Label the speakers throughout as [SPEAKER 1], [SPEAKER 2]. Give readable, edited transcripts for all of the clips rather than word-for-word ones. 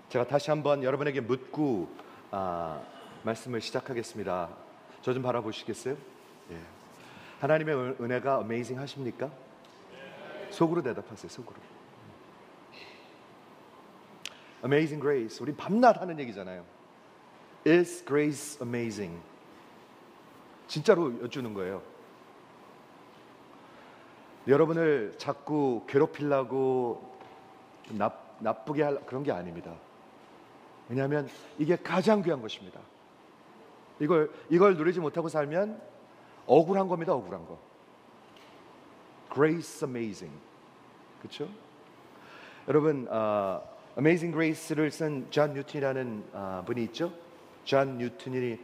[SPEAKER 1] 제가 다시 한번 여러분에게 묻고 말씀을 시작하겠습니다. 저 좀 바라보시겠어요? 예. 하나님의 은혜가 어메이징 하십니까? 속으로 대답하세요. 속으로. Amazing grace. 우리 밤낮 하는 얘기잖아요. Is grace amazing? 진짜로 여쭈는 거예요. 여러분을 자꾸 괴롭히려고 나쁘게 할 그런 게 아닙니다. 왜냐하면 이게 가장 귀한 것입니다. 이걸 누리지 못하고 살면 억울한 겁니다. 억울한 거. Grace amazing. 그렇죠? 여러분, Amazing Grace를 쓴 존 뉴턴이라는 분이 있죠. 존 뉴턴이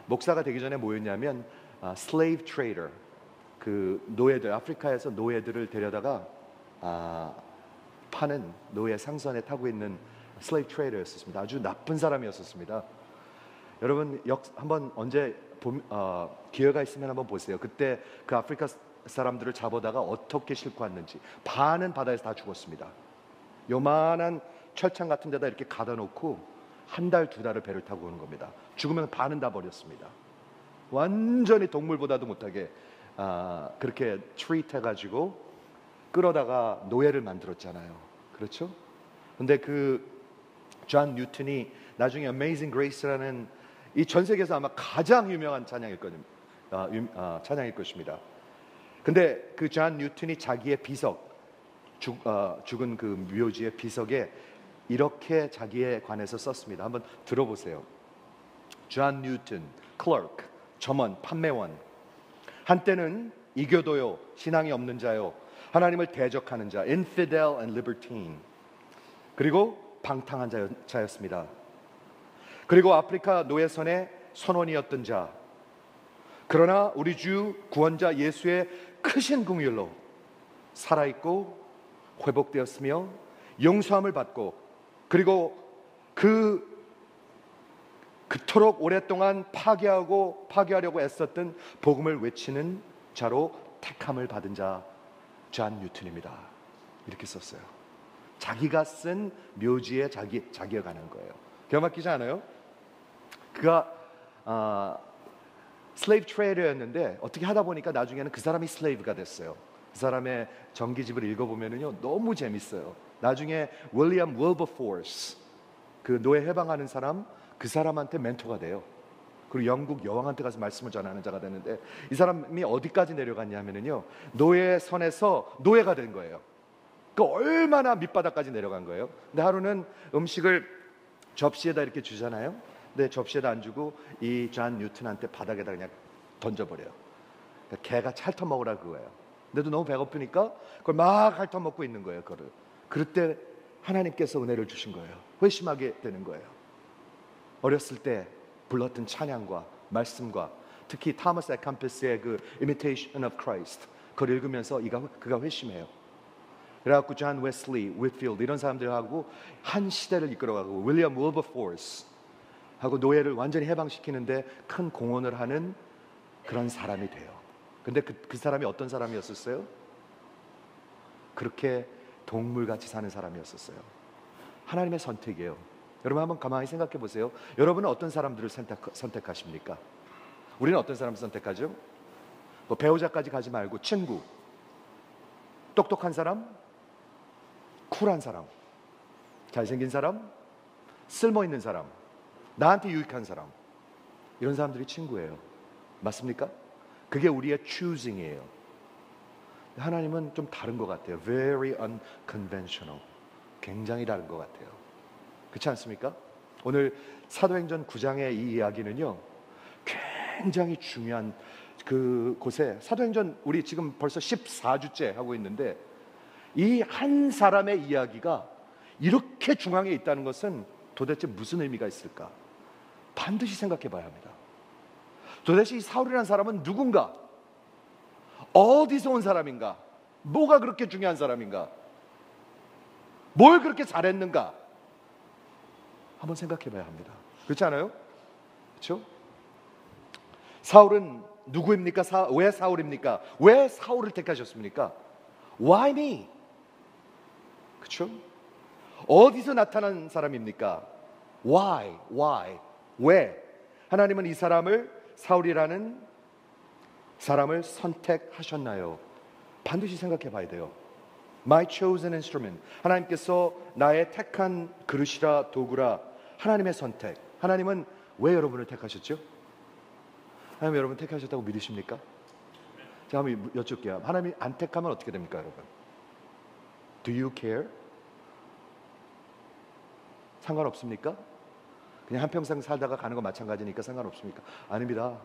[SPEAKER 1] 목사가 되기 전에 뭐였냐면 slave trader, 그 노예들, 아프리카에서 노예들을 데려다가 파는 노예 상선에 타고 있는 slave trader였습니다. 아주 나쁜 사람이었습니다. 여러분 한번 언제 기회가 있으면 한번 보세요. 그때 그 아프리카 사람들을 잡아다가 어떻게 싣고 왔는지. 반은 바다에서 다 죽었습니다. 요만한 철창 같은 데다 이렇게 가다 놓고 한 달, 두 달을 배를 타고 오는 겁니다. 죽으면 반은 다 버렸습니다. 완전히 동물보다도 못하게 그렇게 트리트 해가지고 끌어다가 노예를 만들었잖아요. 그렇죠? 근데 그 존 뉴턴이 나중에 Amazing Grace라는 이 전 세계에서 아마 가장 유명한 찬양일 것입니다. 근데 그 존 뉴턴이 자기의 비석, 죽은 그 묘지의 비석에 이렇게 자기에 관해서 썼습니다. 한번 들어보세요. 존 뉴턴, 클래크, 점원, 판매원. 한때는 이교도요, 신앙이 없는 자요, 하나님을 대적하는 자, infidel and libertine. 그리고 방탕한 자였습니다. 그리고 아프리카 노예선의 선원이었던 자. 그러나 우리 주 구원자 예수의 크신 긍휼로 살아있고 회복되었으며 용서함을 받고, 그리고 그토록 오랫동안 파괴하려고 애썼던 복음을 외치는 자로 택함을 받은 자 존 뉴턴입니다. 이렇게 썼어요. 자기가 쓴 묘지에 자기가 가는 거예요. 기가 막히지 않아요? 그가 슬레이브 트레이더였는데 어떻게 하다 보니까 나중에는 그 사람이 슬레이브가 됐어요. 그 사람의 전기집을 읽어보면요 너무 재밌어요. 나중에 윌리엄 윌버포스, 그 노예 해방하는 사람, 그 사람한테 멘토가 돼요. 그리고 영국 여왕한테 가서 말씀을 전하는 자가 되는데, 이 사람이 어디까지 내려갔냐면요 노예 선에서 노예가 된 거예요. 그 얼마나 밑바닥까지 내려간 거예요. 근데 하루는 음식을 접시에다 이렇게 주잖아요. 근데 접시에다 안 주고 이 존 뉴턴한테 바닥에다 그냥 던져버려요. 그러니까 개가 핥아 먹으라 그거예요. 근데도 너무 배고프니까 그걸 막 핥아 먹고 있는 거예요. 그럴 때 하나님께서 은혜를 주신 거예요. 회심하게 되는 거예요. 어렸을 때 불렀던 찬양과 말씀과 특히 타머스 에캄피스의 그 Imitation of Christ, 그걸 읽으면서 그가 회심해요. 그래갖고 존 웨슬리, 윗필드 이런 사람들하고 한 시대를 이끌어가고, 윌리엄 윌버포스 하고 노예를 완전히 해방시키는데 큰 공헌을 하는 그런 사람이 돼요. 근데 그 사람이 어떤 사람이었었어요? 그렇게 동물같이 사는 사람이었었어요. 하나님의 선택이에요. 여러분 한번 가만히 생각해 보세요. 여러분은 어떤 사람들을 선택하십니까? 우리는 어떤 사람을 선택하죠? 뭐 배우자까지 가지 말고 친구, 똑똑한 사람, 쿨한 사람, 잘생긴 사람, 쓸모있는 사람, 나한테 유익한 사람, 이런 사람들이 친구예요. 맞습니까? 그게 우리의 choosing이에요. 하나님은 좀 다른 것 같아요. Very unconventional. 굉장히 다른 것 같아요. 그렇지 않습니까? 오늘 사도행전 9장의 이 이야기는요 굉장히 중요한 그곳에, 사도행전 우리 지금 벌써 14주째 하고 있는데 이 한 사람의 이야기가 이렇게 중앙에 있다는 것은 도대체 무슨 의미가 있을까? 반드시 생각해 봐야 합니다. 도대체 이 사울이라는 사람은 누군가? 어디서 온 사람인가? 뭐가 그렇게 중요한 사람인가? 뭘 그렇게 잘했는가? 한번 생각해 봐야 합니다. 그렇지 않아요? 그렇죠? 사울은 누구입니까? 왜 사울입니까? 왜 사울을 택하셨습니까? Why me? 그렇죠? 어디서 나타난 사람입니까? Why? 왜? 하나님은 이 사람을, 사울이라는 사람을 선택하셨나요? 반드시 생각해 봐야 돼요. My chosen instrument. 하나님께서 나의 택한 그릇이라, 도구라. 하나님의 선택. 하나님은 왜 여러분을 택하셨죠? 하나님 여러분 택하셨다고 믿으십니까? 제가 한번 여쭙게요. 하나님이 안 택하면 어떻게 됩니까, 여러분? Do you care? 상관없습니까? 그냥 한평생 살다가 가는 거 마찬가지니까 상관없습니까? 아닙니다.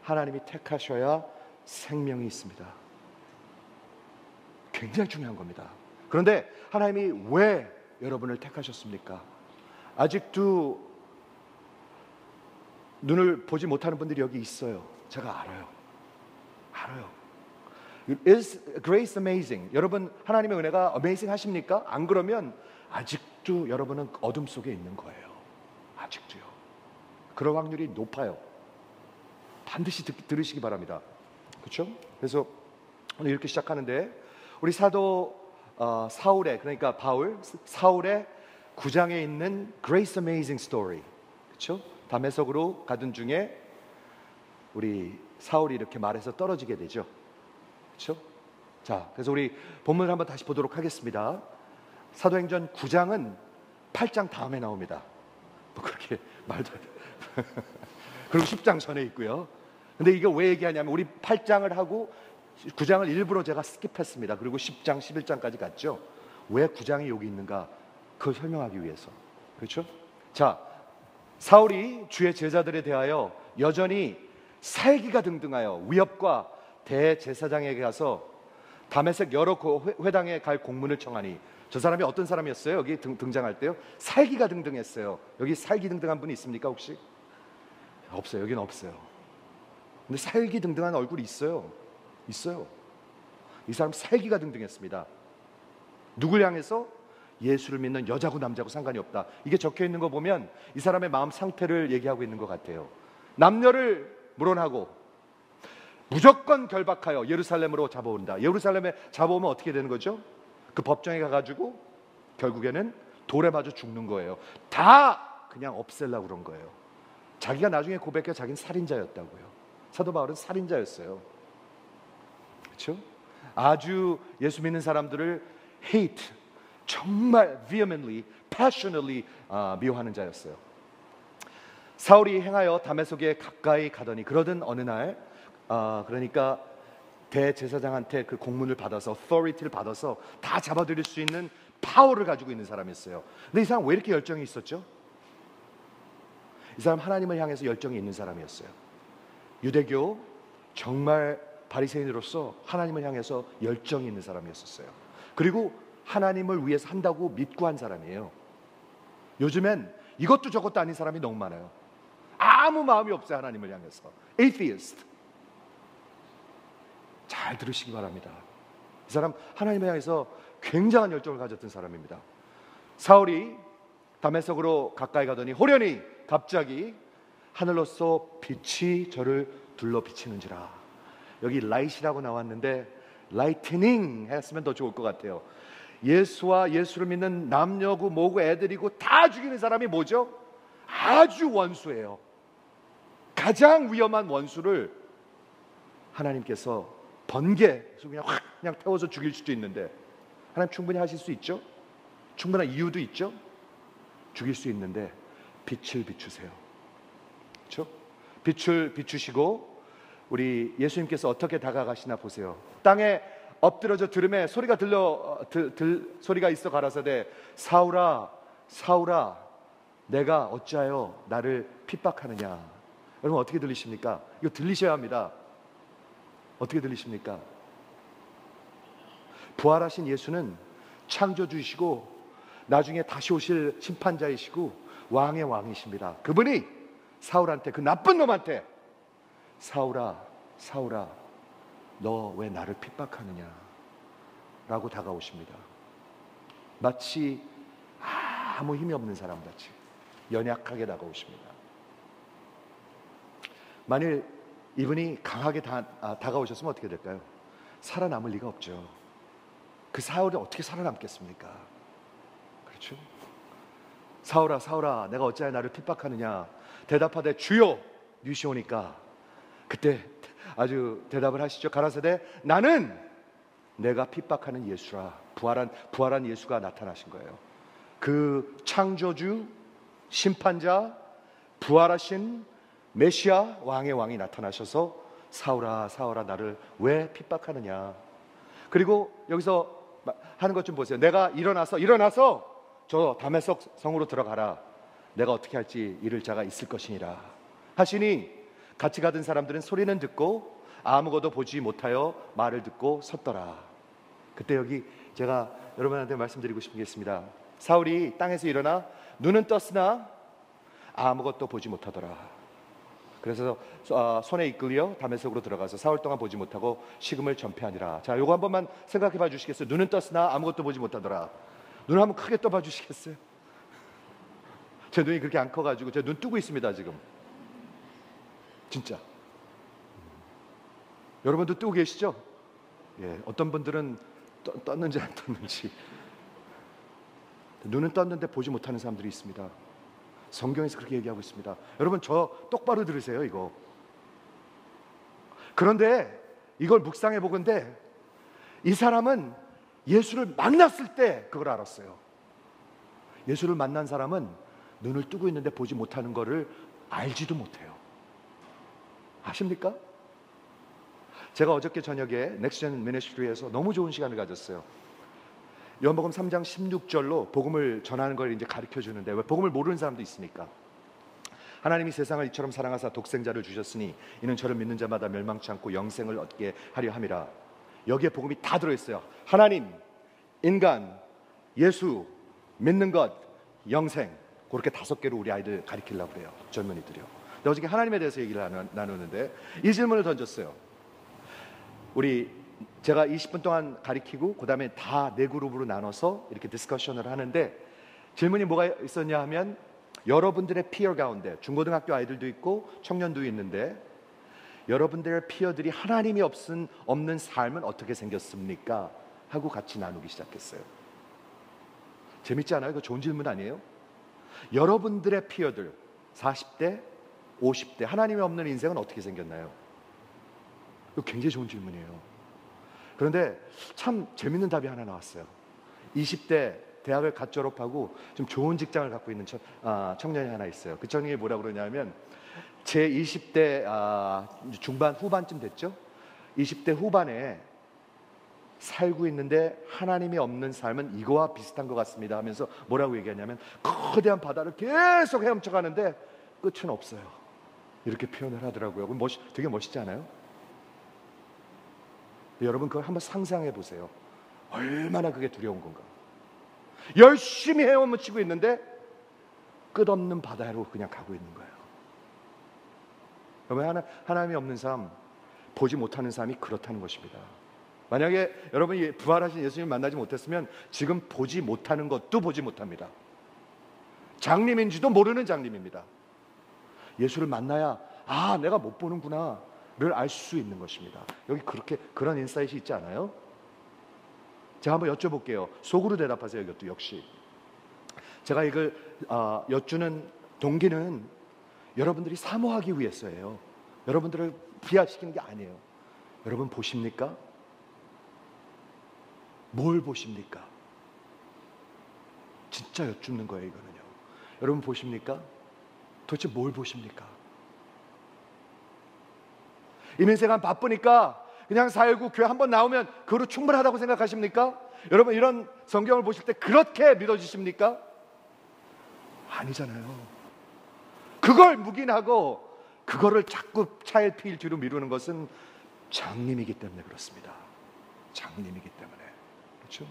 [SPEAKER 1] 하나님이 택하셔야 생명이 있습니다. 굉장히 중요한 겁니다. 그런데 하나님이 왜 여러분을 택하셨습니까? 아직도 눈을 보지 못하는 분들이 여기 있어요. 제가 알아요. Is grace amazing? 여러분 하나님의 은혜가 amazing 하십니까? 안 그러면 아직도 여러분은 어둠 속에 있는 거예요. 아직도요. 그럴 확률이 높아요. 반드시 들으시기 바랍니다. 그렇죠? 그래서 오늘 이렇게 시작하는데 우리 사도 사울의, 그러니까 사울의 9장에 있는 Grace Amazing Story, 그렇죠? 다메섹으로 가던 중에 우리 사울이 이렇게 말해서 떨어지게 되죠. 그렇죠? 자, 그래서 우리 본문을 한번 다시 보도록 하겠습니다. 사도행전 9장은 8장 다음에 나옵니다. 뭐 그렇게 말도 안 돼. 그리고 10장 전에 있고요. 근데 이게 왜 얘기하냐면 우리 8장을 하고 9장을 일부러 제가 스킵했습니다. 그리고 10장, 11장까지 갔죠. 왜 9장이 여기 있는가? 그걸 설명하기 위해서. 그렇죠? 자, 사울이 주의 제자들에 대하여 여전히 살기가 등등하여 위협과 대제사장에게 가서 다메섹 여러 회당에 갈 공문을 청하니, 저 사람이 어떤 사람이었어요? 여기 등장할 때요. 살기가 등등했어요. 여기 살기 등등한 분이 있습니까 혹시? 없어요. 여기는 없어요. 근데 살기 등등한 얼굴이 있어요. 이 사람 살기가 등등했습니다. 누굴 향해서? 예수를 믿는 여자고 남자고 상관이 없다. 이게 적혀 있는 거 보면 이 사람의 마음 상태를 얘기하고 있는 것 같아요. 남녀를 물어나고 무조건 결박하여 예루살렘으로 잡아온다. 예루살렘에 잡아오면 어떻게 되는 거죠? 그 법정에 가가지고 결국에는 돌에 맞아 죽는 거예요. 다 그냥 없애려고 그런 거예요. 자기가 나중에 고백해 자기는 살인자였다고요. 사도 바울은 살인자였어요. 그렇죠? 아주 예수 믿는 사람들을 hate, 정말 vehemently, passionately 미워하는 자였어요. 사울이 행하여 다메섹에 가까이 가더니, 그러던 어느 날 그러니까 대제사장한테 그 공문을 받아서 authority를 받아서 다 잡아들일 수 있는 파워를 가지고 있는 사람이었어요. 근데 이 사람 왜 이렇게 열정이 있었죠? 이 사람 하나님을 향해서 열정이 있는 사람이었어요. 유대교 정말 바리새인으로서 하나님을 향해서 열정이 있는 사람이었어요. 그리고 하나님을 위해서 한다고 믿고 한 사람이에요. 요즘엔 이것도 저것도 아닌 사람이 너무 많아요. 아무 마음이 없어요. 하나님을 향해서. atheist. 잘 들으시기 바랍니다. 이 사람 하나님을 향해서 굉장한 열정을 가졌던 사람입니다. 사울이 다메섹으로 가까이 가더니 호련히 갑자기 하늘로서 빛이 저를 둘러 비치는지라. 여기 light이라고 나왔는데 lightning 했으면 더 좋을 것 같아요. 예수와 예수를 믿는 남녀고 뭐고 애들이고 다 죽이는 사람이 뭐죠? 아주 원수예요. 가장 위험한 원수를 하나님께서 번개에서 그냥 태워서 죽일 수도 있는데, 하나님 충분히 하실 수 있죠? 충분한 이유도 있죠? 죽일 수 있는데 빛을 비추세요. 그렇죠? 빛을 비추시고 우리 예수님께서 어떻게 다가가시나 보세요. 땅에 엎드려져 들음에 소리가 소리가 있어 가라사대 사울아 사울아 내가 어찌하여 나를 핍박하느냐. 여러분 어떻게 들리십니까? 이거 들리셔야 합니다. 어떻게 들리십니까? 부활하신 예수는 창조주이시고 나중에 다시 오실 심판자이시고 왕의 왕이십니다. 그분이 사울한테, 그 나쁜 놈한테 사울아 사울아 너 왜 나를 핍박하느냐 라고 다가오십니다. 마치 아무 힘이 없는 사람같이 연약하게 다가오십니다. 만일 이분이 강하게 다가오셨으면 어떻게 될까요? 살아남을 리가 없죠. 그 사울이 어떻게 살아남겠습니까? 그렇죠? 사울아 사울아 내가 어찌하여 나를 핍박하느냐. 대답하되 주여 뉴시오니까. 그때 아주 대답을 하시죠. 가라사대 나는 내가 핍박하는 예수라. 부활한 예수가 나타나신 거예요. 그 창조주, 심판자, 부활하신 메시아 왕의 왕이 나타나셔서 사울아 사울아 나를 왜 핍박하느냐. 그리고 여기서 하는 것 좀 보세요. 내가 일어나서 저 다메섹 성으로 들어가라. 내가 어떻게 할지 이를 자가 있을 것이니라 하시니 같이 가던 사람들은 소리는 듣고 아무것도 보지 못하여 말을 듣고 섰더라. 그때 여기 제가 여러분한테 말씀드리고 싶은 게 있습니다. 사울이 땅에서 일어나 눈은 떴으나 아무것도 보지 못하더라. 그래서 손에 이끌려 다메섹으로 들어가서 사흘 동안 보지 못하고 식음을 전폐하니라. 자, 요거 한 번만 생각해 봐 주시겠어요? 눈은 떴으나 아무것도 보지 못하더라. 눈을 한번 크게 떠봐 주시겠어요? 제 눈이 그렇게 안 커가지고 제 눈 뜨고 있습니다 지금. 진짜. 여러분도 뜨고 계시죠? 예, 어떤 분들은 떴는지 안 떴는지. 눈은 떴는데 보지 못하는 사람들이 있습니다. 성경에서 그렇게 얘기하고 있습니다. 여러분 저 똑바로 들으세요 이거. 그런데 이걸 묵상해 보건대 이 사람은 예수를 만났을 때 그걸 알았어요. 예수를 만난 사람은 눈을 뜨고 있는데 보지 못하는 것을 알지도 못해요. 아십니까? 제가 어저께 저녁에 넥스트젠 미니스트리에서 너무 좋은 시간을 가졌어요. 요한복음 3장 16절로 복음을 전하는 걸 이제 가르쳐 주는데, 왜 복음을 모르는 사람도 있으니까. 하나님이 세상을 이처럼 사랑하사 독생자를 주셨으니 이는 저를 믿는 자마다 멸망치 않고 영생을 얻게 하려 함이라. 여기에 복음이 다 들어있어요. 하나님, 인간, 예수, 믿는 것, 영생. 그렇게 5개로 우리 아이들 가르치려고 그래요. 젊은이들이요. 근데 어저께 하나님에 대해서 얘기를 나누는데 이 질문을 던졌어요. 제가 20분 동안 가르치고 그 다음에 다 4그룹으로 나눠서 이렇게 디스커션을 하는데, 질문이 뭐가 있었냐 하면, 여러분들의 피어 가운데 중고등학교 아이들도 있고 청년도 있는데, 여러분들의 피어들이 하나님이 없는 삶은 어떻게 생겼습니까? 하고 같이 나누기 시작했어요. 재밌지 않아요? 이거 좋은 질문 아니에요? 여러분들의 피어들 40대, 50대 하나님이 없는 인생은 어떻게 생겼나요? 이거 굉장히 좋은 질문이에요. 그런데 참 재밌는 답이 하나 나왔어요. 20대 대학을 갓 졸업하고 좀 좋은 직장을 갖고 있는 청년이 하나 있어요. 그 청년이 뭐라고 그러냐면, 제 20대 중반 후반쯤 됐죠. 20대 후반에 살고 있는데 하나님이 없는 삶은 이거와 비슷한 것 같습니다 하면서 뭐라고 얘기하냐면, 거대한 바다를 계속 헤엄쳐가는데 끝은 없어요. 이렇게 표현을 하더라고요. 되게 멋있지 않아요? 여러분 그걸 한번 상상해 보세요. 얼마나 그게 두려운 건가. 열심히 헤엄치고 있는데 끝없는 바다로 그냥 가고 있는 거예요. 여러분, 하나님이 없는 삶, 보지 못하는 삶이 그렇다는 것입니다. 만약에 여러분이 부활하신 예수님을 만나지 못했으면 지금 보지 못하는 것도 보지 못합니다. 장님인지도 모르는 장님입니다. 예수를 만나야 내가 못 보는구나 를 알 수 있는 것입니다. 여기 그런 인사이트이 있지 않아요? 제가 한번 여쭤볼게요. 속으로 대답하세요. 이것도 역시 제가 이걸 여쭈는 동기는 여러분들이 사모하기 위해서예요. 여러분들을 비하시키는 게 아니에요. 여러분 보십니까? 뭘 보십니까? 진짜 여쭙는 거예요. 이거는요. 여러분 보십니까? 도대체 뭘 보십니까? 이 인생은 바쁘니까 그냥 살고 교회 한번 나오면 그거로 충분하다고 생각하십니까? 여러분 이런 성경을 보실 때 그렇게 믿어지십니까? 아니잖아요. 그걸 묵인하고 그거를 자꾸 차일피일 뒤로 미루는 것은 장님이기 때문에 그렇습니다. 장님이기 때문에. 그렇죠?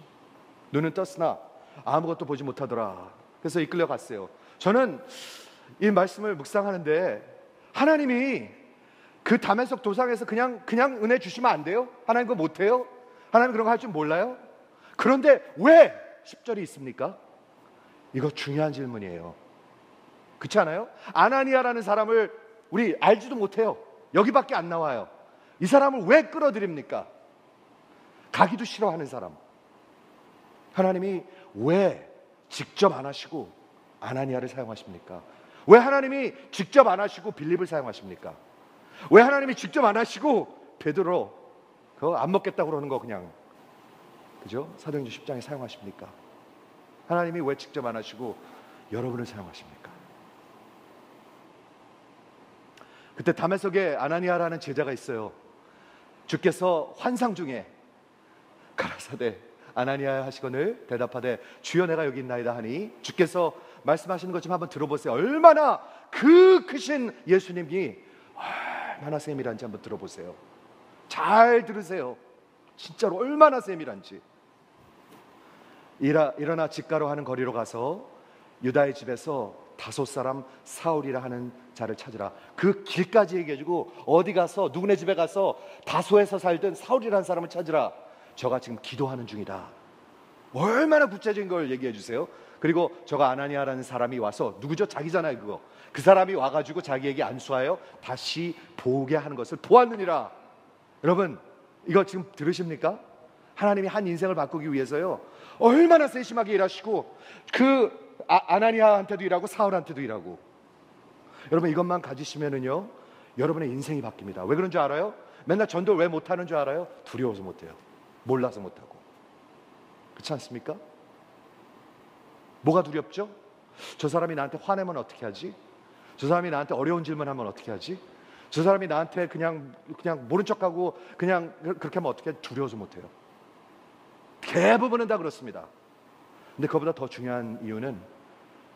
[SPEAKER 1] 눈은 떴으나 아무것도 보지 못하더라. 그래서 이끌려 갔어요. 저는 이 말씀을 묵상하는데, 하나님이 그 다메섹 도상에서 그냥 은혜 주시면 안 돼요? 하나님 그거 못해요? 하나님 그런 거 할 줄 몰라요? 그런데 왜 10절이 있습니까? 이거 중요한 질문이에요. 그렇지 않아요? 아나니아라는 사람을 우리 알지도 못해요. 여기밖에 안 나와요. 이 사람을 왜 끌어들입니까? 가기도 싫어하는 사람. 하나님이 왜 직접 안 하시고 아나니아를 사용하십니까? 왜 하나님이 직접 안 하시고 빌립을 사용하십니까? 왜 하나님이 직접 안 하시고 베드로 그거 안 먹겠다고 그러는 거 그냥, 그죠? 사도행전 10장에 사용하십니까? 하나님이 왜 직접 안 하시고 여러분을 사용하십니까? 그때 다메섹에 아나니아라는 제자가 있어요. 주께서 환상 중에 가라사대 아나니아 하시거늘 대답하되 주여 내가 여기 있나이다 하니, 주께서 말씀하시는 것 좀 한번 들어보세요. 얼마나 그 크신 예수님이 얼마나 세밀한지 한번 들어보세요. 잘 들으세요. 진짜로 얼마나 세밀한지. 일어나 집가로 하는 거리로 가서 유다의 집에서 다섯 사람 사울이라 하는 자를 찾으라. 그 길까지 얘기해주고 어디 가서 누구네 집에 가서 다소에서 살던 사울이라는 사람을 찾으라. 저가 지금 기도하는 중이다. 얼마나 구체적인 걸 얘기해 주세요. 그리고 저가 아나니아라는 사람이 와서, 누구죠? 자기잖아요 그거. 그 사람이 와가지고 자기에게 안수하여 다시 보게 하는 것을 보았느니라. 여러분 이거 지금 들으십니까? 하나님이 한 인생을 바꾸기 위해서요 얼마나 세심하게 일하시고, 그 아나니아한테도 일하고 사울한테도 일하고. 여러분 이것만 가지시면은요 여러분의 인생이 바뀝니다. 왜 그런 줄 알아요? 맨날 전도를 왜 못하는 줄 알아요? 두려워서 못해요. 몰라서 못하고. 그렇지 않습니까? 뭐가 두렵죠? 저 사람이 나한테 화내면 어떻게 하지? 저 사람이 나한테 어려운 질문하면 어떻게 하지? 저 사람이 나한테 그냥 모른 척하고 그냥 그렇게 하면 어떻게 하지? 두려워서 못해요. 대부분은 다 그렇습니다. 근데 그보다 더 중요한 이유는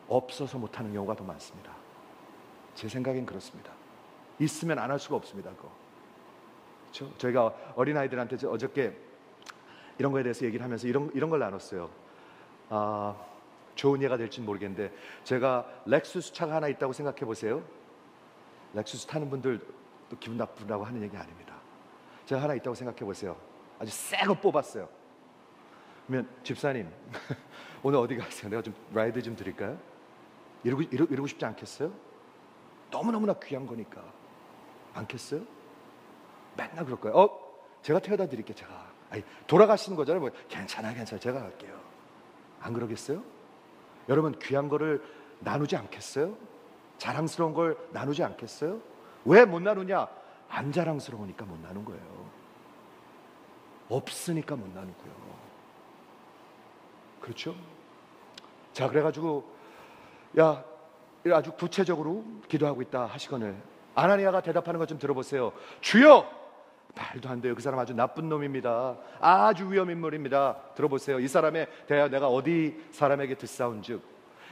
[SPEAKER 1] 없어서 못하는 경우가 더 많습니다. 제 생각엔 그렇습니다. 있으면 안 할 수가 없습니다. 그거. 그렇죠? 저희가 어린아이들한테 어저께 이런 거에 대해서 얘기를 하면서 이런 걸 나눴어요. 좋은 예가 될지는 모르겠는데, 제가 렉수스 차가 하나 있다고 생각해 보세요. 렉수스 타는 분들 또 기분 나쁘다고 하는 얘기 아닙니다. 제가 하나 있다고 생각해 보세요. 아주 새 거 뽑았어요. 그러면 집사님 오늘 어디 가세요? 내가 좀 라이드 좀 드릴까요? 이러고 싶지 않겠어요? 너무너무나 귀한 거니까. 않겠어요? 맨날 그럴 거예요. 제가 태워다 드릴게요. 제가. 아니, 돌아가시는 거잖아요. 뭐, 괜찮아요. 제가 갈게요. 안 그러겠어요? 여러분 귀한 거를 나누지 않겠어요? 자랑스러운 걸 나누지 않겠어요? 왜 못 나누냐? 안 자랑스러우니까 못 나눈 거예요. 없으니까 못 나누고요. 그렇죠? 자, 그래가지고 아주 구체적으로 기도하고 있다 하시거늘 아나니아가 대답하는 것 좀 들어보세요. 주여! 말도 안 돼요. 그 사람 아주 나쁜 놈입니다. 아주 위험 인물입니다. 들어보세요. 이 사람에 대하여 내가 어디 사람에게 듣사온즉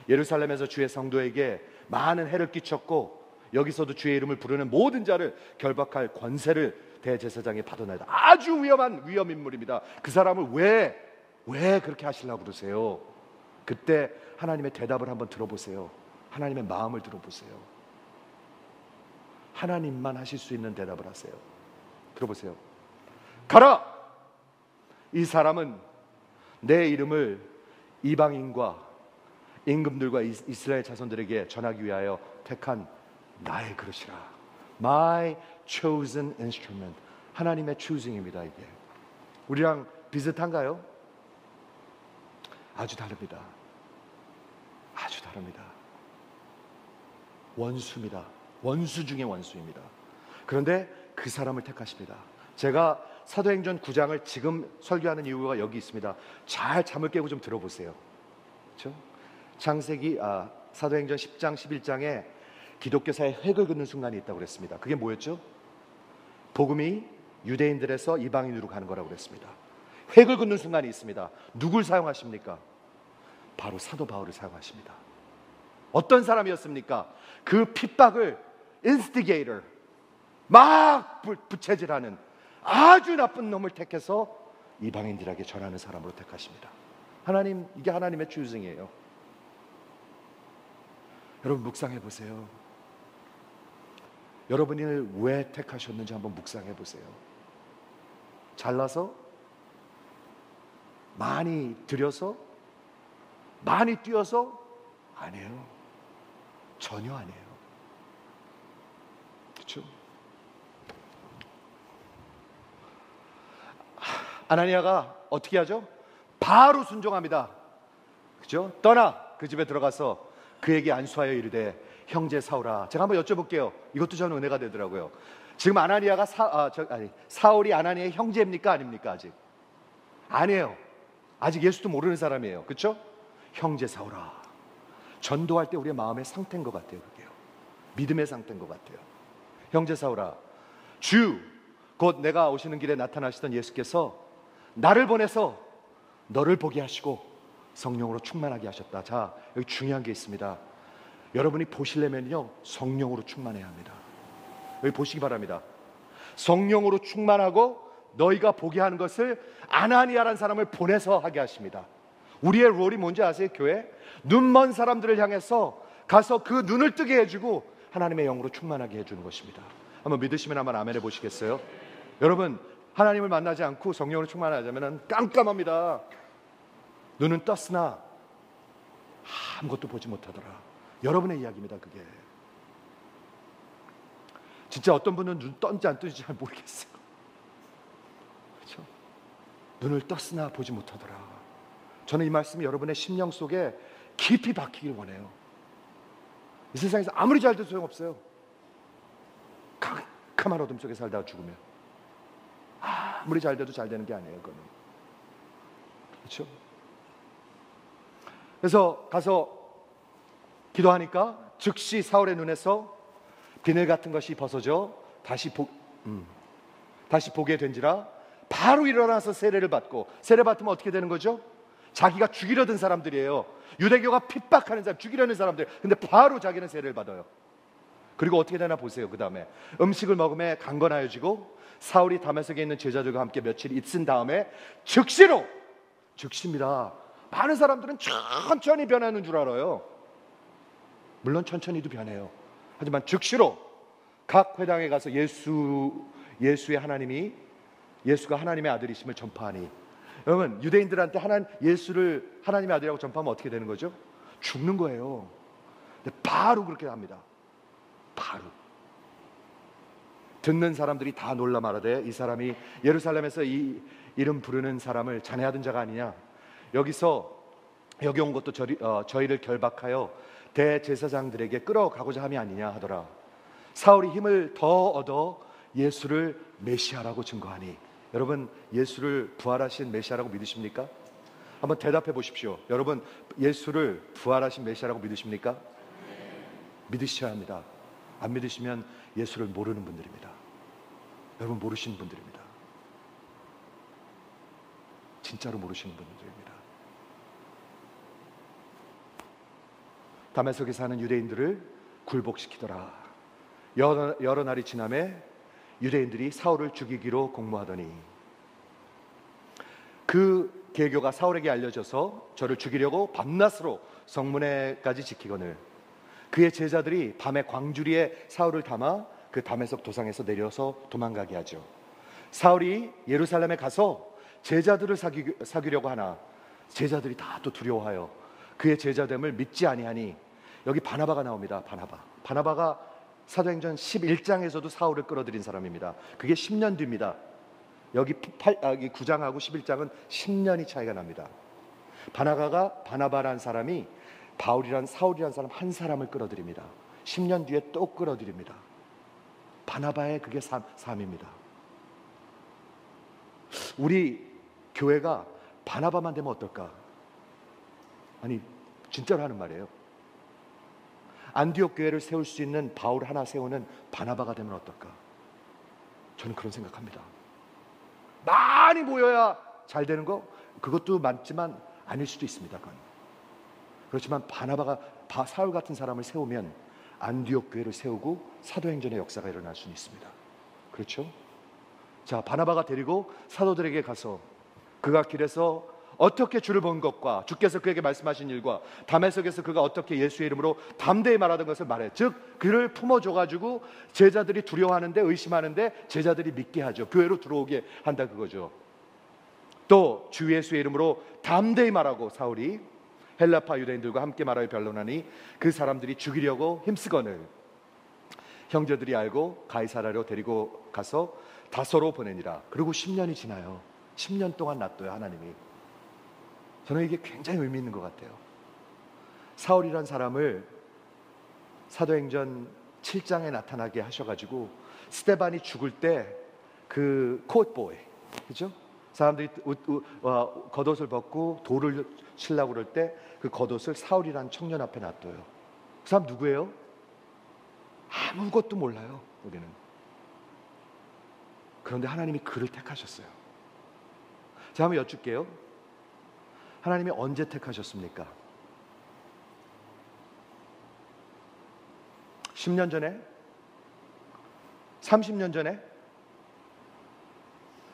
[SPEAKER 1] 예루살렘에서 주의 성도에게 많은 해를 끼쳤고 여기서도 주의 이름을 부르는 모든 자를 결박할 권세를 대제사장이 받아내다. 아주 위험한 위험 인물입니다. 그 사람을 왜 그렇게 하시려고 그러세요? 그때 하나님의 대답을 한번 들어보세요. 하나님의 마음을 들어보세요. 하나님만 하실 수 있는 대답을 하세요. 들어보세요. 가라! 이 사람은 내 이름을 이방인과 임금들과 이스라엘 자손들에게 전하기 위하여 택한 나의 그릇이라. My chosen instrument. 하나님의 choosing입니다. 이게 우리랑 비슷한가요? 아주 다릅니다. 아주 다릅니다. 원수입니다. 원수 중에 원수입니다. 그런데 그 사람을 택하십니다. 제가 사도행전 9장을 지금 설교하는 이유가 여기 있습니다. 잘 잠을 깨고 좀 들어보세요. 그렇죠? 사도행전 10장 11장에 기독교사의 획을 긋는 순간이 있다고 그랬습니다. 그게 뭐였죠? 복음이 유대인들에서 이방인으로 가는 거라고 그랬습니다. 획을 긋는 순간이 있습니다. 누굴 사용하십니까? 바로 사도 바울을 사용하십니다. 어떤 사람이었습니까? 그 핍박을 instigator, 막 부채질하는 아주 나쁜 놈을 택해서 이방인들에게 전하는 사람으로 택하십니다. 하나님, 이게 하나님의 choosing이에요. 여러분 묵상해 보세요. 여러분이 왜 택하셨는지 한번 묵상해 보세요. 잘나서? 많이 들여서? 많이 뛰어서? 아니에요. 전혀 아니에요. 그렇죠? 아나니아가 어떻게 하죠? 바로 순종합니다. 그죠? 떠나 그 집에 들어가서 그에게 안수하여 이르되 형제 사울아. 제가 한번 여쭤볼게요. 이것도 저는 은혜가 되더라고요. 지금 아나니아가 사울이 아나니아의 형제입니까? 아닙니까? 아직 아니에요. 아직 예수도 모르는 사람이에요. 그렇죠? 형제 사울아. 전도할 때 우리의 마음의 상태인 것 같아요. 그게요. 믿음의 상태인 것 같아요. 형제 사울아, 주 곧 내가 오시는 길에 나타나시던 예수께서 나를 보내서 너를 보게 하시고 성령으로 충만하게 하셨다. 자, 여기 중요한 게 있습니다. 여러분이 보시려면요, 성령으로 충만해야 합니다. 여기 보시기 바랍니다. 성령으로 충만하고 너희가 보게 하는 것을 아나니아라는 사람을 보내서 하게 하십니다. 우리의 롤이 뭔지 아세요? 교회 눈먼 사람들을 향해서 가서 그 눈을 뜨게 해주고 하나님의 영으로 충만하게 해주는 것입니다. 한번 믿으시면 한번 아멘 해보시겠어요? 여러분, 하나님을 만나지 않고 성령으로 충만하자면 깜깜합니다. 눈은 떴으나 아무것도 보지 못하더라. 여러분의 이야기입니다. 그게 진짜 어떤 분은 눈 떴는지 안 떴는지 잘 모르겠어요. 그렇죠? 눈을 떴으나 보지 못하더라. 저는 이 말씀이 여러분의 심령 속에 깊이 박히길 원해요. 이 세상에서 아무리 잘 돼도 소용없어요. 캄캄한 어둠 속에 살다가 죽으면 아무리 잘 돼도 잘 되는 게 아니에요. 그거는. 그렇죠? 그래서 가서 기도하니까 즉시 사울의 눈에서 비늘 같은 것이 벗어져 다시 보게 된지라 바로 일어나서 세례를 받고, 세례 받으면 어떻게 되는 거죠? 자기가 죽이려던 사람들이에요. 유대교가 핍박하는 사람, 죽이려는 사람들. 근데 바로 자기는 세례를 받아요. 그리고 어떻게 되나 보세요. 그 다음에 음식을 먹음에 강건하여지고 사울이 다메섹에 있는 제자들과 함께 며칠 있은 다음에 즉시입니다. 많은 사람들은 천천히 변하는 줄 알아요. 물론 천천히도 변해요. 하지만 즉시로 각 회당에 가서 예수가 하나님의 아들이심을 전파하니, 여러분 유대인들한테 예수를 하나님의 아들이라고 전파하면 어떻게 되는 거죠? 죽는 거예요. 근데 바로 그렇게 합니다. 바로 듣는 사람들이 다 놀라 말하되 이 사람이 예루살렘에서 이 이름 부르는 사람을 자네하던 자가 아니냐. 여기 온 것도 저희를 결박하여 대제사장들에게 끌어가고자 함이 아니냐 하더라. 사울이 힘을 더 얻어 예수를 메시아라고 증거하니, 여러분 예수를 부활하신 메시아라고 믿으십니까? 한번 대답해 보십시오. 여러분 예수를 부활하신 메시아라고 믿으십니까? 믿으셔야 합니다. 안 믿으시면 예수를 모르는 분들입니다. 여러분 모르시는 분들입니다. 진짜로 모르시는 분들입니다. 다메섹에 사는 유대인들을 굴복시키더라. 여러 날이 지남에 유대인들이 사울을 죽이기로 공모하더니 그 계교가 사울에게 알려져서 저를 죽이려고 밤낮으로 성문에까지 지키거늘 그의 제자들이 밤에 광주리에 사울을 담아 그 다메섹 도상에서 내려서 도망가게 하죠. 사울이 예루살렘에 가서 제자들을 사귀려고 하나 제자들이 다 또 두려워하여 그의 제자됨을 믿지 아니하니, 여기 바나바가 나옵니다. 바나바가 사도행전 11장에서도 사울을 끌어들인 사람입니다. 그게 10년 뒤입니다. 여기 9장하고 11장은 10년이 차이가 납니다. 바나바라는 사람이 사울이란 사람 한 사람을 끌어들입니다. 10년 뒤에 또 끌어들입니다. 바나바의 그게 삶입니다. 우리 교회가 바나바만 되면 어떨까? 아니 진짜로 하는 말이에요. 안디옥 교회를 세울 수 있는 바울 하나 세우는 바나바가 되면 어떨까? 저는 그런 생각합니다. 많이 모여야 잘 되는 거, 그것도 맞지만 아닐 수도 있습니다. 그렇지만 사울 같은 사람을 세우면 안디옥 교회를 세우고 사도행전의 역사가 일어날 수는 있습니다. 그렇죠? 자, 바나바가 데리고 사도들에게 가서 그가 길에서 어떻게 주를 본 것과 주께서 그에게 말씀하신 일과 다메섹에서 그가 어떻게 예수의 이름으로 담대히 말하던 것을 말해. 즉 그를 품어줘가지고 제자들이 두려워하는데, 의심하는데 제자들이 믿게 하죠. 교회로 들어오게 한다 그거죠. 또 주 예수의 이름으로 담대히 말하고 사울이 헬라파 유대인들과 함께 말하여 변론하니 그 사람들이 죽이려고 힘쓰거늘 형제들이 알고 가이사랴로 데리고 가서 다소로 보내니라. 그리고 10년이 지나요. 10년 동안 놔둬요 하나님이. 저는 이게 굉장히 의미 있는 것 같아요. 사울이란 사람을 사도행전 7장에 나타나게 하셔가지고 스데반이 죽을 때 그 코트보이, 그죠? 사람들이 겉옷을 벗고 돌을 치려고 그럴 때 그 겉옷을 사울이란 청년 앞에 놔둬요. 그 사람 누구예요? 아무것도 몰라요, 우리는. 그런데 하나님이 그를 택하셨어요. 자, 한번 여쭐게요. 하나님이 언제 택하셨습니까? 10년 전에? 30년 전에?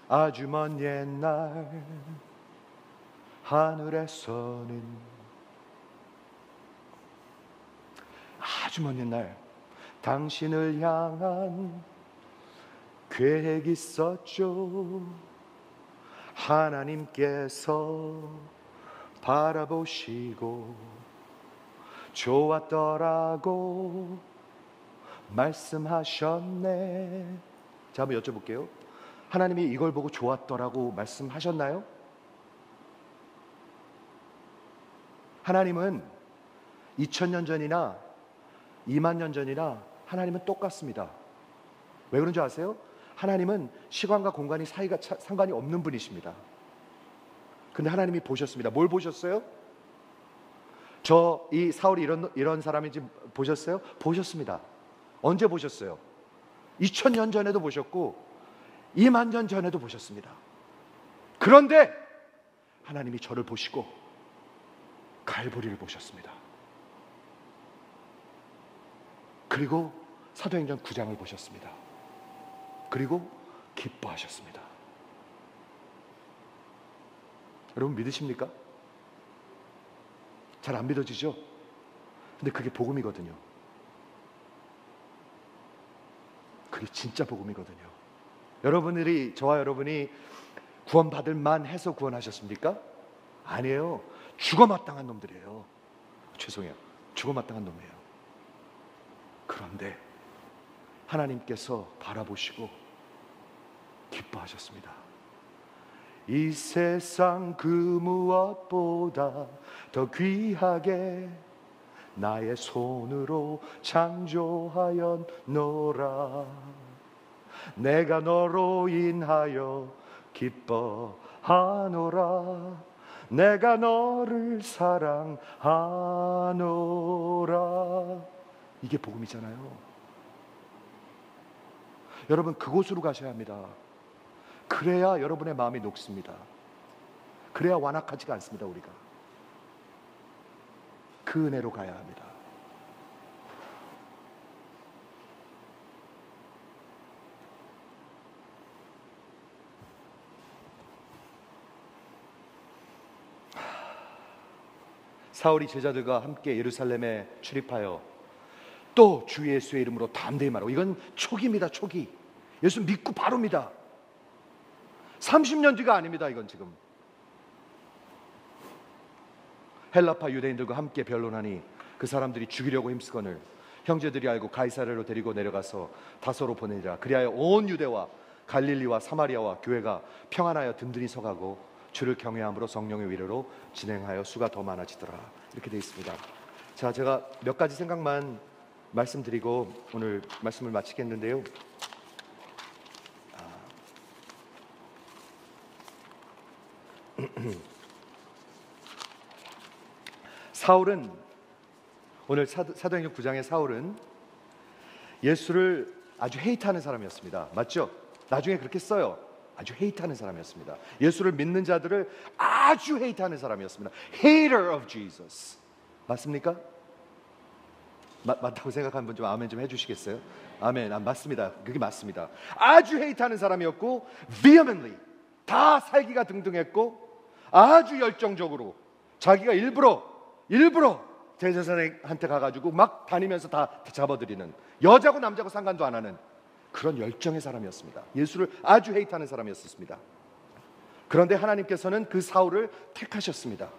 [SPEAKER 1] 아주 먼 옛날 하늘에서는, 아주 먼 옛날 당신을 향한 계획이 있었죠. 하나님께서 바라보시고 좋았더라고 말씀하셨네. 자, 한번 여쭤볼게요. 하나님이 이걸 보고 좋았더라고 말씀하셨나요? 하나님은 2000년 전이나 2만 년 전이나 하나님은 똑같습니다. 왜 그런 줄 아세요? 하나님은 시간과 공간이 사이가 상관이 없는 분이십니다. 근데 하나님이 보셨습니다. 뭘 보셨어요? 이 사울이 이런 사람인지 보셨어요? 보셨습니다. 언제 보셨어요? 2000년 전에도 보셨고 2만 년 전에도 보셨습니다. 그런데 하나님이 저를 보시고 갈보리를 보셨습니다. 그리고 사도행전 9장을 보셨습니다. 그리고 기뻐하셨습니다. 여러분 믿으십니까? 잘 안 믿어지죠? 근데 그게 복음이거든요. 그게 진짜 복음이거든요. 저와 여러분이 구원받을 만해서 구원하셨습니까? 아니에요. 죽어마땅한 놈들이에요. 죄송해요. 죽어마땅한 놈이에요. 그런데 하나님께서 바라보시고 기뻐하셨습니다. 이 세상 그 무엇보다 더 귀하게 나의 손으로 창조하였노라. 내가 너로 인하여 기뻐하노라. 내가 너를 사랑하노라. 이게 복음이잖아요. 여러분 그곳으로 가셔야 합니다. 그래야 여러분의 마음이 녹습니다. 그래야 완악하지가 않습니다. 우리가 그 은혜로 가야 합니다. 사울이 제자들과 함께 예루살렘에 출입하여 또 주 예수의 이름으로 담대히 말하고, 이건 초기입니다. 초기. 예수 믿고 바로입니다. 30년 뒤가 아닙니다. 이건 지금 헬라파 유대인들과 함께 변론하니 그 사람들이 죽이려고 힘쓰거늘 형제들이 알고 가이사랴로 데리고 내려가서 다소로 보내니라. 그리하여 온 유대와 갈릴리와 사마리아와 교회가 평안하여 든든히 서가고 주를 경외함으로 성령의 위로로 진행하여 수가 더 많아지더라. 이렇게 되어 있습니다. 자, 제가 몇 가지 생각만 말씀드리고 오늘 말씀을 마치겠는데요. 사울은, 오늘 사도행전 9장의 사울은 예수를 아주 헤이트하는 사람이었습니다. 맞죠? 나중에 그렇게 써요. 아주 헤이트하는 사람이었습니다. 예수를 믿는 자들을 아주 헤이트하는 사람이었습니다. Hater of Jesus. 맞습니까? 맞다고 생각하는 분 좀 아멘 좀 해주시겠어요? 아멘. 맞습니다. 그게 맞습니다. 아주 헤이트하는 사람이었고 vehemently 다 살기가 등등했고 아주 열정적으로 자기가 일부러 대제사장한테 가가지고 막 다니면서 다 잡아들이는, 여자고 남자고 상관도 안 하는 그런 열정의 사람이었습니다. 예수를 아주 헤이트하는 사람이었습니다. 그런데 하나님께서는 그 사울을 택하셨습니다.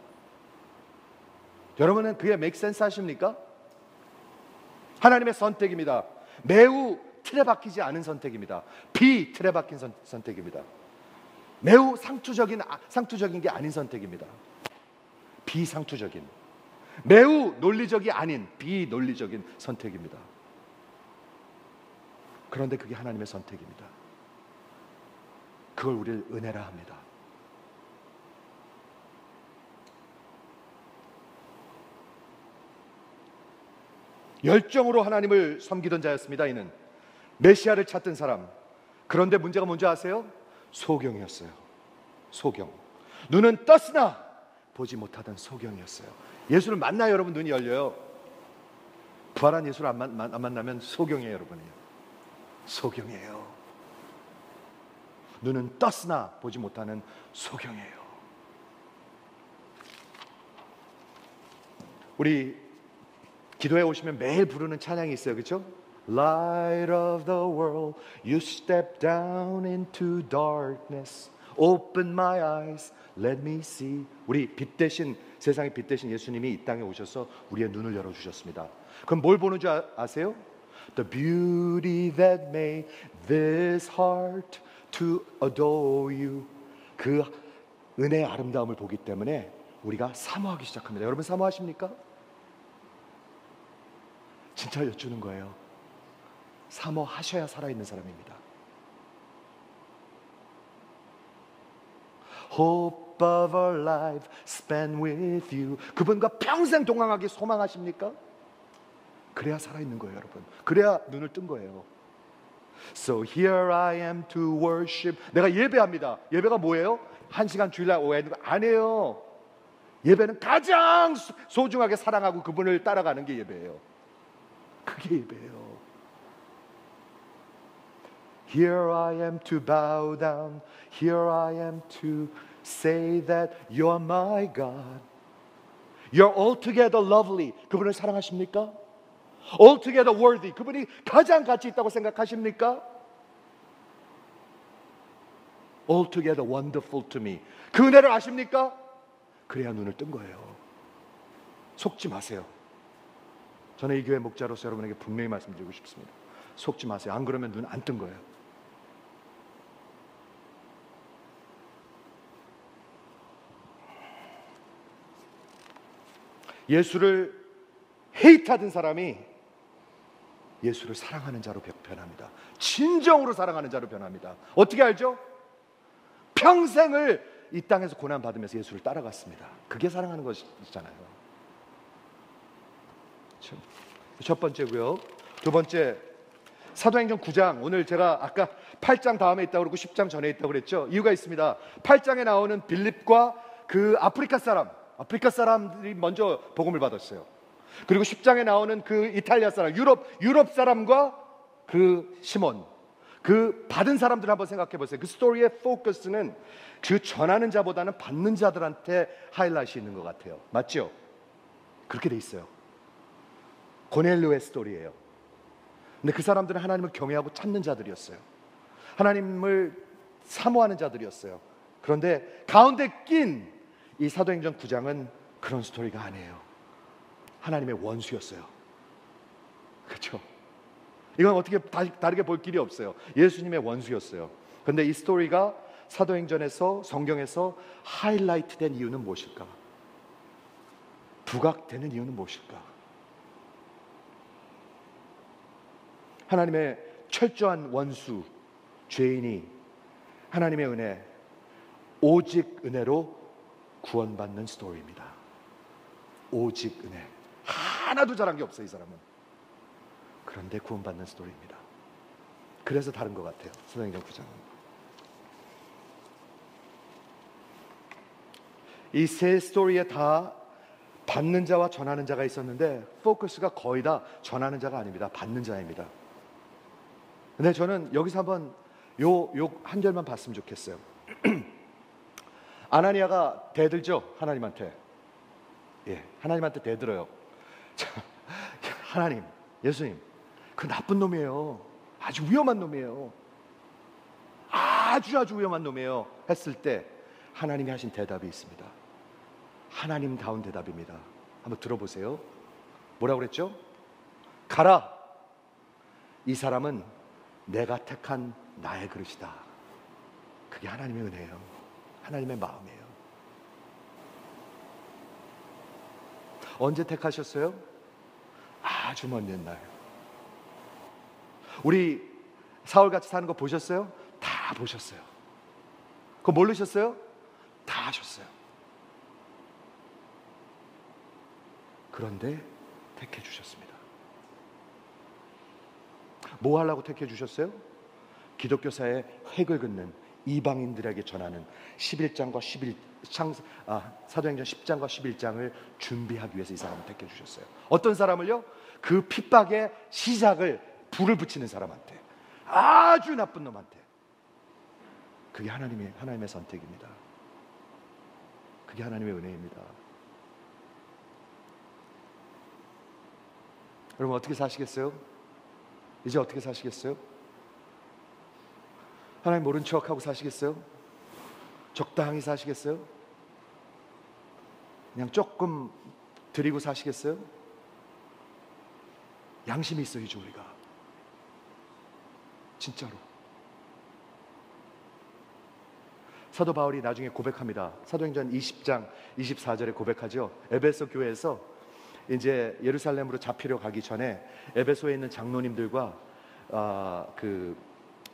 [SPEAKER 1] 여러분은 그게 make sense 하십니까? 하나님의 선택입니다. 매우 틀에 박히지 않은 선택입니다. 비틀에 박힌 선택입니다. 매우 상투적인 게 아닌 선택입니다. 비상투적인. 매우 논리적이 아닌 비논리적인 선택입니다. 그런데 그게 하나님의 선택입니다. 그걸 우리를 은혜라 합니다. 열정으로 하나님을 섬기던 자였습니다. 이는 메시아를 찾던 사람. 그런데 문제가 뭔지 아세요? 소경이었어요. 소경. 눈은 떴으나 보지 못하던 소경이었어요. 예수를 만나요, 여러분. 눈이 열려요. 부활한 예수를 안 만나면 소경이에요, 여러분이요. 소경이에요. 눈은 떴으나 보지 못하는 소경이에요. 우리 기도에 오시면 매일 부르는 찬양이 있어요, 그렇죠? Light of the world, you step down into darkness. Open my eyes, let me see. 우리 빛 대신, 세상의 빛 대신 예수님이 이 땅에 오셔서 우리의 눈을 열어주셨습니다. 그럼 뭘 보는 줄 아세요? The beauty that made this heart to adore you. 그 은혜의 아름다움을 보기 때문에 우리가 사모하기 시작합니다. 여러분 사모하십니까? 진짜 여쭈는 거예요. 사모하셔야 살아있는 사람입니다. Hope of our life spent with you. 그분과 평생 동행하기 소망하십니까? 그래야 살아있는 거예요, 여러분. 그래야 눈을 뜬 거예요. So here I am to worship. 내가 예배합니다. 예배가 뭐예요? 1시간 주일날 오해 아니에요. 예배는 가장 소중하게 사랑하고 그분을 따라가는 게 예배예요. 그게 예배예요. Here I am to bow down. Here I am to say that you're my God. You're altogether lovely. 그분을 사랑하십니까? Altogether worthy. 그분이 가장 가치 있다고 생각하십니까? Altogether wonderful to me. 그 은혜를 아십니까? 그래야 눈을 뜬 거예요. 속지 마세요. 저는 이 교회 목자로서 여러분에게 분명히 말씀드리고 싶습니다. 속지 마세요. 안 그러면 눈 안 뜬 거예요. 예수를 헤이트하던 사람이 예수를 사랑하는 자로 변합니다. 진정으로 사랑하는 자로 변합니다. 어떻게 알죠? 평생을 이 땅에서 고난받으면서 예수를 따라갔습니다. 그게 사랑하는 것이잖아요. 첫 번째고요. 두 번째, 사도행전 9장. 오늘 제가 아까 8장 다음에 있다고 그러고 10장 전에 있다고 그랬죠. 이유가 있습니다. 8장에 나오는 빌립과 그 아프리카 사람들이 먼저 복음을 받았어요. 그리고 10장에 나오는 그 이탈리아 사람, 유럽 사람과 그 시몬, 그 받은 사람들 한번 생각해 보세요. 그 스토리의 포커스는 그 전하는 자보다는 받는 자들한테 하이라이트이 있는 것 같아요. 맞죠? 그렇게 돼 있어요. 고넬료의 스토리예요. 근데 그 사람들은 하나님을 경외하고 찾는 자들이었어요. 하나님을 사모하는 자들이었어요. 그런데 가운데 낀 이 사도행전 9장은 그런 스토리가 아니에요. 하나님의 원수였어요. 그렇죠? 이건 어떻게 다르게 볼 길이 없어요. 예수님의 원수였어요. 그런데 이 스토리가 사도행전에서, 성경에서 하이라이트된 이유는 무엇일까? 부각되는 이유는 무엇일까? 하나님의 철저한 원수, 죄인이 하나님의 은혜, 오직 은혜로 구원받는 스토리입니다. 오직 은혜. 하나도 잘한 게 없어요, 이 사람은. 그런데 구원받는 스토리입니다. 그래서 다른 것 같아요, 사도행전 9장은. 이 세 스토리에 다 받는 자와 전하는 자가 있었는데 포커스가 거의 다 전하는 자가 아닙니다. 받는 자입니다. 근데 저는 여기서 한번 요 한 절만 봤으면 좋겠어요. 아나니아가 대들죠, 하나님한테. 예, 하나님한테 대들어요. 하나님, 예수님, 그 나쁜 놈이에요. 아주 위험한 놈이에요. 아주 위험한 놈이에요. 했을 때 하나님이 하신 대답이 있습니다. 하나님다운 대답입니다. 한번 들어보세요. 뭐라고 그랬죠? 가라. 이 사람은 내가 택한 나의 그릇이다. 그게 하나님의 은혜예요. 하나님의 마음이에요. 언제 택하셨어요? 아주 먼 옛날. 우리 사울같이 사는 거 보셨어요? 다 보셨어요. 그거 모르셨어요? 다 하셨어요. 그런데 택해 주셨습니다. 뭐 하려고 택해 주셨어요? 기독교사의 획을 긋는 이방인들에게 전하는 11장과 사도행전 10장과 11장을 준비하기 위해서 이 사람을 택해 주셨어요. 어떤 사람을요? 그 핍박의 시작을 불을 붙이는 사람한테, 아주 나쁜 놈한테. 그게 하나님의 선택입니다. 그게 하나님의 은혜입니다. 여러분 어떻게 사시겠어요? 이제 어떻게 사시겠어요? 하나님 모른 척하고 사시겠어요? 적당히 사시겠어요? 그냥 조금 드리고 사시겠어요? 양심이 있어야죠 우리가. 진짜로. 사도 바울이 나중에 고백합니다. 사도행전 20장 24절에 고백하죠. 에베소 교회에서 이제 예루살렘으로 잡히려 가기 전에 에베소에 있는 장로님들과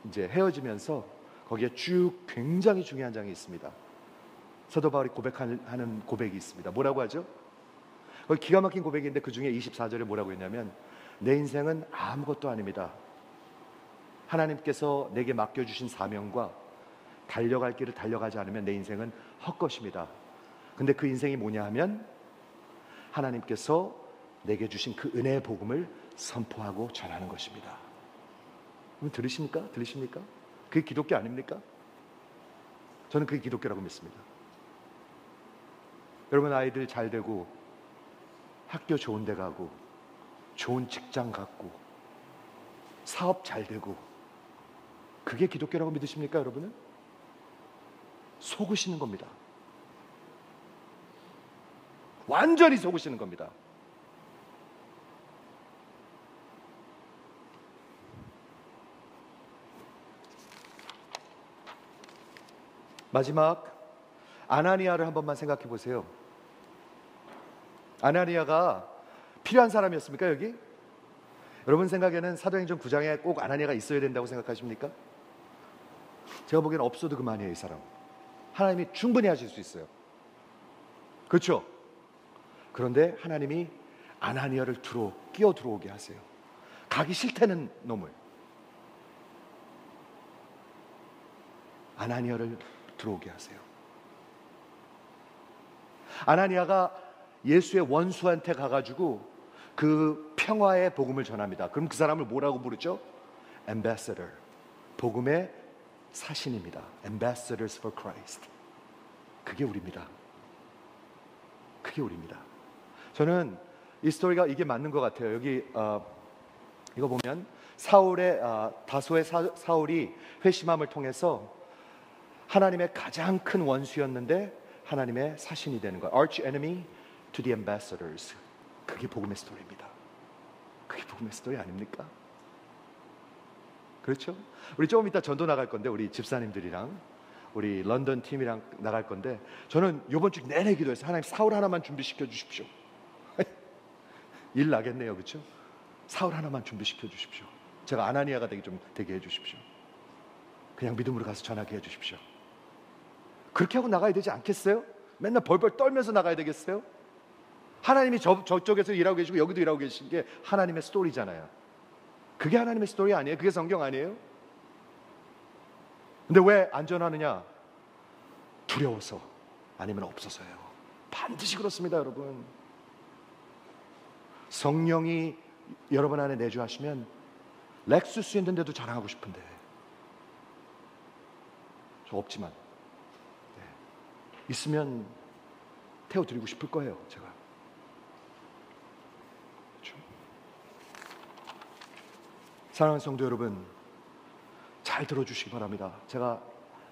[SPEAKER 1] 이제 헤어지면서 거기에 쭉 굉장히 중요한 장이 있습니다. 사도 바울이 고백하는 고백이 있습니다. 뭐라고 하죠? 거기 기가 막힌 고백인데 그 중에 24절에 뭐라고 했냐면, 내 인생은 아무것도 아닙니다. 하나님께서 내게 맡겨주신 사명과 달려갈 길을 달려가지 않으면 내 인생은 헛것입니다. 근데 그 인생이 뭐냐 하면 하나님께서 내게 주신 그 은혜의 복음을 선포하고 전하는 것입니다. 들으십니까? 들으십니까? 그게 기독교 아닙니까? 저는 그게 기독교라고 믿습니다. 여러분 아이들 잘 되고 학교 좋은 데 가고 좋은 직장 갖고 사업 잘 되고 그게 기독교라고 믿으십니까 여러분은? 속으시는 겁니다. 완전히 속으시는 겁니다. 마지막 아나니아를 한 번만 생각해 보세요. 아나니아가 필요한 사람이었습니까 여기? 여러분 생각에는 사도행전 9장에 꼭 아나니아가 있어야 된다고 생각하십니까? 제가 보기에는 없어도 그만이에요. 이 사람 하나님이 충분히 하실 수 있어요. 그렇죠? 그런데 하나님이 아나니아를 끼어 들어오게 하세요. 가기 싫다는 놈을 아나니아를 들어오게 하세요. 아나니아가 예수의 원수한테 가가지고 그 평화의 복음을 전합니다. 그럼 그 사람을 뭐라고 부르죠? Ambassador, 복음의 사신입니다. Ambassadors for Christ. 그게 우리입니다. 그게 우리입니다. 저는 이 스토리가 이게 맞는 것 같아요. 여기 이거 보면 다소의 사울이 회심함을 통해서 하나님의 가장 큰 원수였는데 하나님의 사신이 되는 거예요. Arch enemy to the ambassadors. 그게 복음의 스토리입니다. 그게 복음의 스토리 아닙니까? 그렇죠? 우리 조금 이따 전도 나갈 건데 우리 집사님들이랑 우리 런던 팀이랑 나갈 건데 저는 이번 주 내내 기도했어요. 하나님 사울 하나만 준비시켜 주십시오. 일 나겠네요. 그렇죠? 사울 하나만 준비시켜 주십시오. 제가 아나니아가 되게 해 주십시오. 그냥 믿음으로 가서 전하게 해 주십시오. 그렇게 하고 나가야 되지 않겠어요? 맨날 벌벌 떨면서 나가야 되겠어요? 하나님이 저쪽에서 일하고 계시고 여기도 일하고 계신 게 하나님의 스토리잖아요. 그게 하나님의 스토리 아니에요? 그게 성경 아니에요? 근데 왜 안 전하느냐? 두려워서, 아니면 없어서요. 반드시 그렇습니다 여러분. 성령이 여러분 안에 내주하시면 렉수스 있는데도 자랑하고 싶은데 저 없지만 있으면 태워드리고 싶을 거예요. 제가 그렇죠? 사랑하는 성도 여러분, 잘 들어주시기 바랍니다. 제가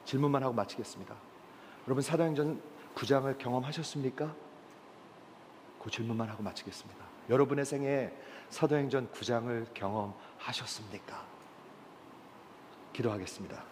[SPEAKER 1] 질문만 하고 마치겠습니다. 여러분 사도행전 9장을 경험하셨습니까? 그 질문만 하고 마치겠습니다. 여러분의 생에 사도행전 9장을 경험하셨습니까? 기도하겠습니다.